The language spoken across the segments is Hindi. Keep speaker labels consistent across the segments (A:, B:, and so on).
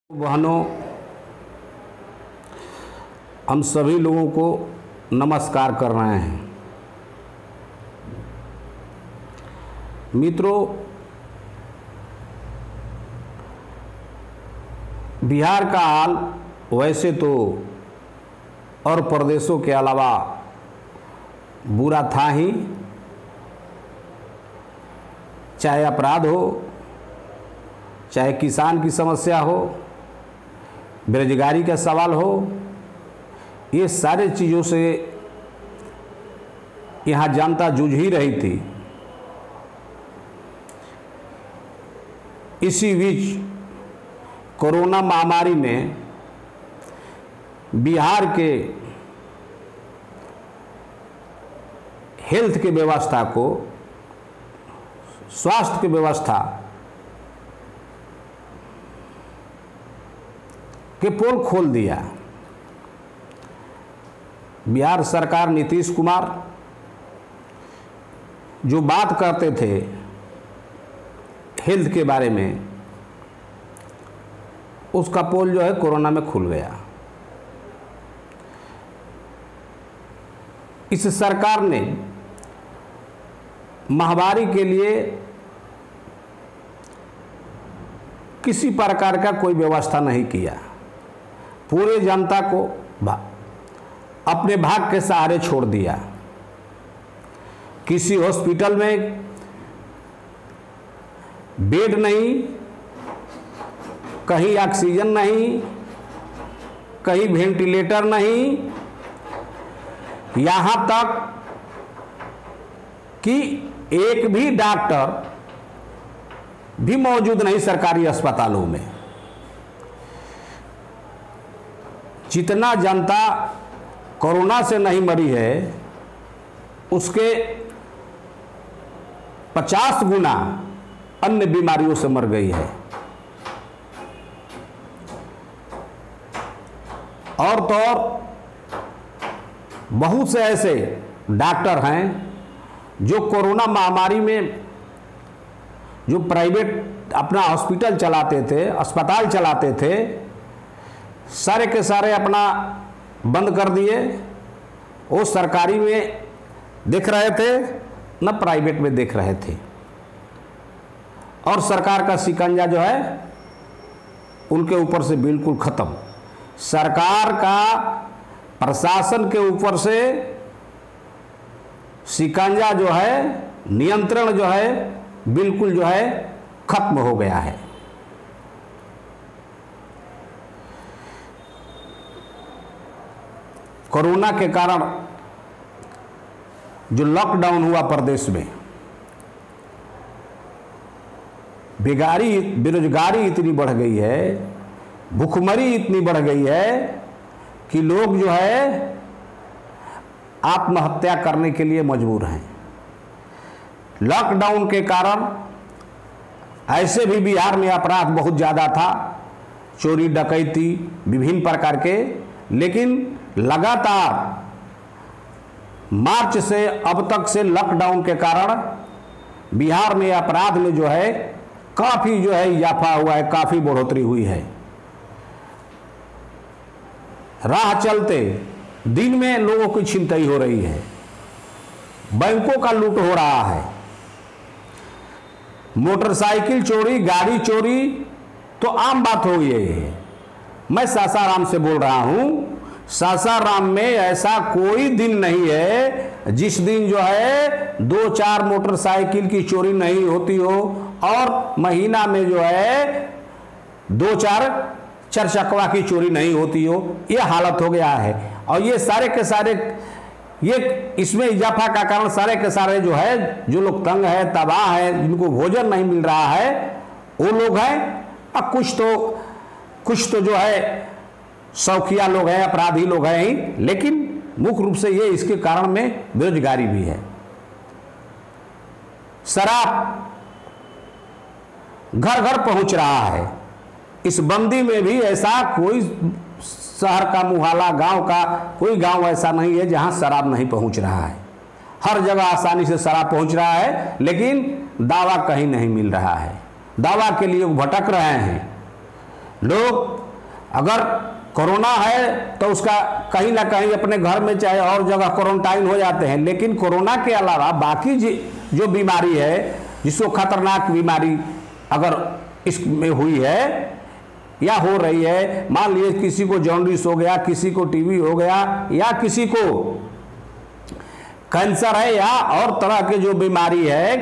A: बहनों, हम सभी लोगों को नमस्कार कर रहे हैं। मित्रों, बिहार का हाल वैसे तो और प्रदेशों के अलावा बुरा था ही, चाहे अपराध हो, चाहे किसान की समस्या हो, बेरोजगारी का सवाल हो, ये सारे चीज़ों से यहाँ जनता जूझ ही रही थी। इसी बीच कोरोना महामारी ने बिहार के हेल्थ की व्यवस्था को, स्वास्थ्य की व्यवस्था के पोल खोल दिया। बिहार सरकार, नीतीश कुमार जो बात करते थे हेल्थ के बारे में, उसका पोल जो है कोरोना में खुल गया। इस सरकार ने महामारी के लिए किसी प्रकार का कोई व्यवस्था नहीं किया। पूरे जनता को अपने भाग के सहारे छोड़ दिया। किसी हॉस्पिटल में बेड नहीं, कहीं ऑक्सीजन नहीं, कहीं वेंटिलेटर नहीं, यहाँ तक कि एक भी डॉक्टर भी मौजूद नहीं सरकारी अस्पतालों में। जितना जनता कोरोना से नहीं मरी है, उसके 50 गुना अन्य बीमारियों से मर गई है। और तो और बहुत से ऐसे डॉक्टर हैं जो कोरोना महामारी में जो प्राइवेट अपना हॉस्पिटल चलाते थे, अस्पताल चलाते थे, सारे के सारे अपना बंद कर दिए। वो सरकारी में देख रहे थे, न प्राइवेट में देख रहे थे। और सरकार का शिकंजा जो है उनके ऊपर से बिल्कुल खत्म। सरकार का, प्रशासन के ऊपर से शिकंजा जो है, नियंत्रण जो है, बिल्कुल जो है खत्म हो गया है। कोरोना के कारण जो लॉकडाउन हुआ प्रदेश में, बेरोजगारी इतनी बढ़ गई है, भूखमरी इतनी बढ़ गई है कि लोग जो है आत्महत्या करने के लिए मजबूर हैं। लॉकडाउन के कारण ऐसे भी बिहार में अपराध बहुत ज़्यादा था, चोरी डकैती विभिन्न प्रकार के, लेकिन लगातार मार्च से अब तक से लॉकडाउन के कारण बिहार में अपराध में जो है काफ़ी जो है इजाफा हुआ है, काफ़ी बढ़ोतरी हुई है। राह चलते दिन में लोगों की छिनतई हो रही है, बैंकों का लूट हो रहा है, मोटरसाइकिल चोरी, गाड़ी चोरी तो आम बात हो गई है। मैं सासाराम से बोल रहा हूं। सासाराम में ऐसा कोई दिन नहीं है जिस दिन जो है 2-4 मोटरसाइकिल की चोरी नहीं होती हो, और महीना में जो है 2-4 चरचकवा की चोरी नहीं होती हो। ये हालत हो गया है। और ये सारे के सारे, ये इसमें इजाफा का कारण सारे के सारे जो है, जो लोग तंग है, तबाह है, जिनको भोजन नहीं मिल रहा है, वो लोग हैं। अब कुछ तो जो है शौकिया लोग हैं, अपराधी लोग हैं ही, लेकिन मुख्य रूप से ये इसके कारण में बेरोजगारी भी है। शराब घर घर पहुंच रहा है। इस बंदी में भी ऐसा कोई शहर का, मुहाला गांव का कोई गांव ऐसा नहीं है जहां शराब नहीं पहुंच रहा है। हर जगह आसानी से शराब पहुंच रहा है, लेकिन दावा कहीं नहीं मिल रहा है। दावा के लिए भटक रहे हैं। लोग अगर कोरोना है तो उसका कहीं ना कहीं अपने घर में चाहे और जगह क्वारंटाइन हो जाते हैं, लेकिन कोरोना के अलावा बाकी जो बीमारी है, जिसको खतरनाक बीमारी अगर इसमें हुई है या हो रही है, मान लीजिए किसी को जॉन्डिस हो गया, किसी को टीबी हो गया, या किसी को कैंसर है, या और तरह के जो बीमारी है,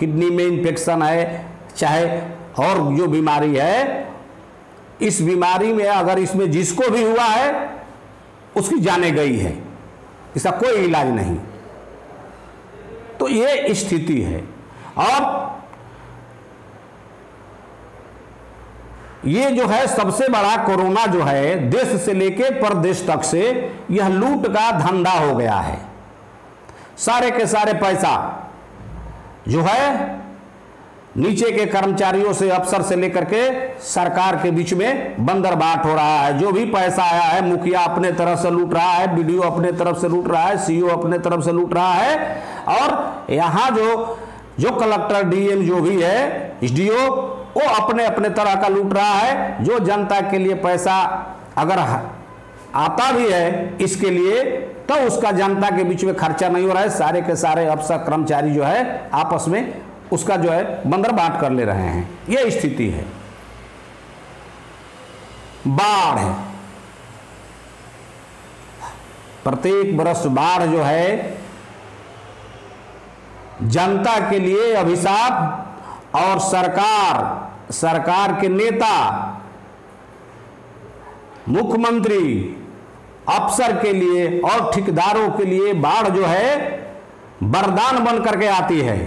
A: किडनी में इन्फेक्शन है, चाहे और जो बीमारी है, इस बीमारी में अगर इसमें जिसको भी हुआ है उसकी जाने गई है, इसका कोई इलाज नहीं। तो ये स्थिति है। और ये जो है सबसे बड़ा कोरोना जो है देश से लेके प्रदेश तक से यह लूट का धंधा हो गया है। सारे के सारे पैसा जो है नीचे के कर्मचारियों से, अफसर से लेकर के सरकार के बीच में बंदरबाट हो रहा है। जो भी पैसा आया है मुखिया अपने तरफ से लूट रहा है, बीडीओ अपने तरफ से लूट रहा है, सीईओ अपने तरफ से लूट रहा है, और यहाँ जो कलेक्टर, डीएम जो भी है, एसडीओ, वो अपने अपने तरह का लूट रहा है। जो जनता के लिए पैसा अगर आता भी है इसके लिए, तो उसका जनता के बीच में खर्चा नहीं हो रहा है। सारे के सारे अफसर कर्मचारी जो है आपस में उसका जो है बंदरबाट कर ले रहे हैं। यह स्थिति है। बाढ़ है, प्रत्येक वर्ष बाढ़ जो है जनता के लिए अभिशाप, और सरकार के नेता, मुख्यमंत्री, अफसर के लिए और ठेकेदारों के लिए बाढ़ जो है वरदान बन करके आती है।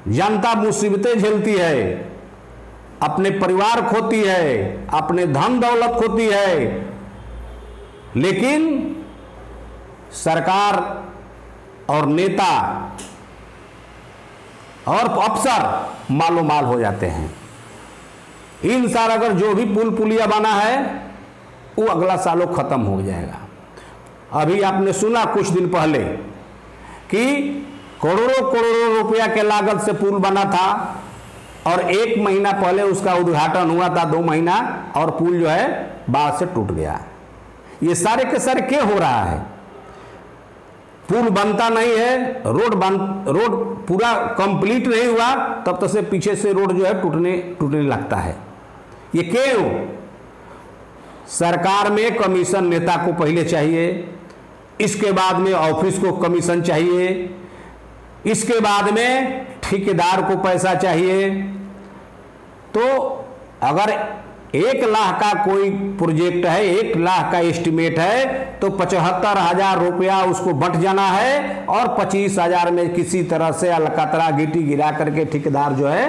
A: जनता मुसीबतें झेलती है, अपने परिवार खोती है, अपने धन दौलत खोती है, लेकिन सरकार और नेता और अफसर मालो माल हो जाते हैं। इन साल अगर जो भी पुल पुलिया बना है वो अगला सालों खत्म हो जाएगा। अभी आपने सुना कुछ दिन पहले कि करोड़ों करोड़ों रुपया के लागत से पुल बना था, और 1 महीना पहले उसका उद्घाटन हुआ था, 2 महीना, और पुल जो है बाढ़ से टूट गया। ये सारे के सारे क्या हो रहा है? पुल बनता नहीं है, रोड पूरा कंप्लीट नहीं हुआ, तब तक से पीछे से रोड जो है टूटने लगता है। ये क्यों? सरकार में कमीशन नेता को पहले चाहिए, इसके बाद में ऑफिस को कमीशन चाहिए, इसके बाद में ठेकेदार को पैसा चाहिए। तो अगर 1 लाख का कोई प्रोजेक्ट है, 1 लाख का एस्टिमेट है, तो 75,000 रुपया उसको बंट जाना है, और 25,000 में किसी तरह से अलकतरा गिट्टी गिरा करके ठेकेदार जो है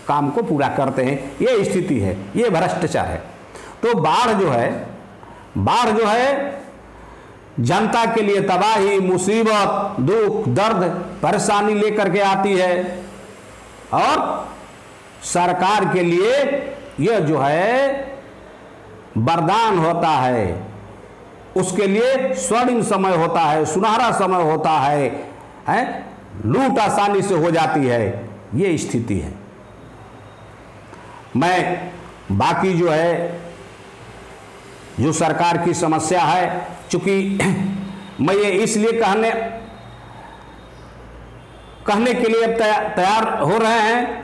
A: काम को पूरा करते हैं। ये स्थिति है, ये भ्रष्टाचार है। तो बाढ़ जो है जनता के लिए तबाही, मुसीबत, दुख, दर्द, परेशानी लेकर के आती है, और सरकार के लिए यह जो है वरदान होता है। उसके लिए स्वर्णिम समय होता है, सुनहरा समय होता है, लूट आसानी से हो जाती है। ये स्थिति है। मैं बाकी जो है जो सरकार की समस्या है, चूंकि मैं ये इसलिए कहने के लिए तैयार हो रहे हैं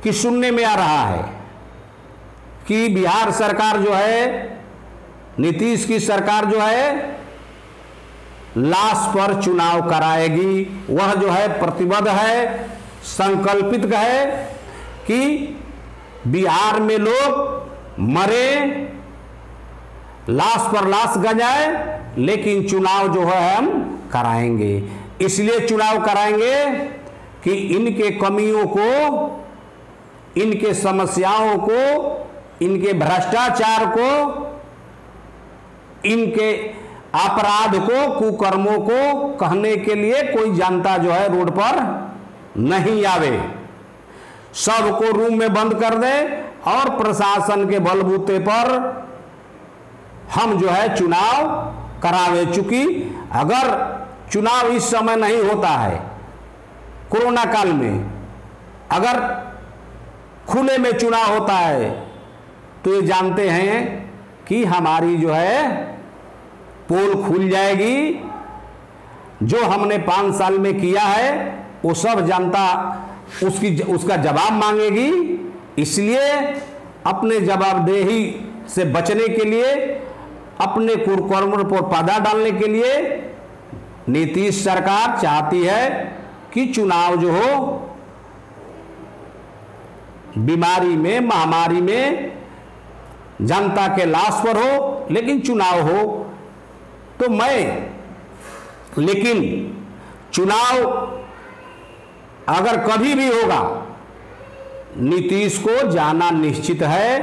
A: कि सुनने में आ रहा है कि बिहार सरकार जो है, नीतीश की सरकार जो है, लाश पर चुनाव कराएगी। वह जो है प्रतिबद्ध है, संकल्पित है कि बिहार में लोग मरे, लाश पर लाश गजाए, लेकिन चुनाव जो है हम कराएंगे। इसलिए चुनाव कराएंगे कि इनके कमियों को, इनके समस्याओं को, इनके भ्रष्टाचार को, इनके अपराध को, कुकर्मों को कहने के लिए कोई जनता जो है रोड पर नहीं आवे। सबको रूम में बंद कर दे, और प्रशासन के बलबूते पर हम जो है चुनाव करावे। चूंकि अगर चुनाव इस समय नहीं होता है, कोरोना काल में अगर खुले में चुनाव होता है, तो ये जानते हैं कि हमारी जो है पोल खुल जाएगी। जो हमने 5 साल में किया है वो सब जनता उसका जवाब मांगेगी। इसलिए अपने जवाबदेही से बचने के लिए, अपने कुकर्मों पर पर्दा डालने के लिए नीतीश सरकार चाहती है कि चुनाव जो हो बीमारी में, महामारी में जनता के लाश पर हो, लेकिन चुनाव हो। तो लेकिन चुनाव अगर कभी भी होगा, नीतीश को जाना निश्चित है।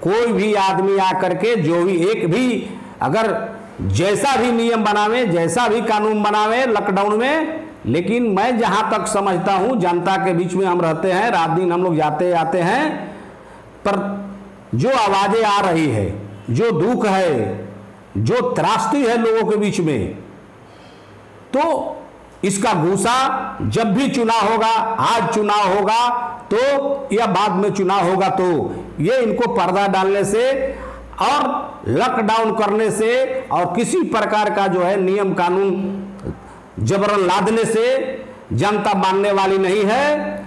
A: कोई भी आदमी आकर के जो भी एक भी अगर जैसा भी नियम बनावे, जैसा भी कानून बनावे लॉकडाउन में, लेकिन मैं जहां तक समझता हूं, जनता के बीच में हम रहते हैं, रात दिन हम लोग जाते आते हैं, पर जो आवाजें आ रही है, जो दुख है, जो त्रासदी है लोगों के बीच में, तो इसका गुस्सा जब भी चुनाव होगा, आज चुनाव होगा तो या बाद में चुनाव होगा, तो ये इनको पर्दा डालने से और लॉकडाउन करने से और किसी प्रकार का जो है नियम कानून जबरन लादने से जनता मानने वाली नहीं है।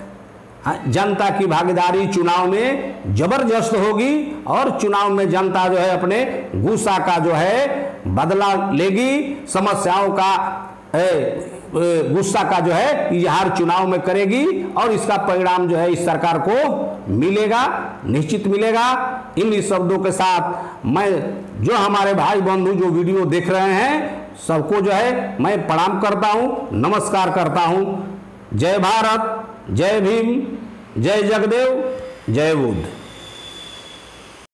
A: जनता की भागीदारी चुनाव में जबरदस्त होगी और चुनाव में जनता जो है अपने गुस्सा का जो है बदला लेगी, समस्याओं का गुस्सा का जो है इजहार चुनाव में करेगी और इसका परिणाम जो है इस सरकार को मिलेगा, निश्चित मिलेगा। इन शब्दों के साथ मैं जो हमारे भाई बंधु जो वीडियो देख रहे हैं सबको जो है मैं प्रणाम करता हूं, नमस्कार करता हूं। जय भारत, जय भीम, जय जगदेव, जय बुद्ध।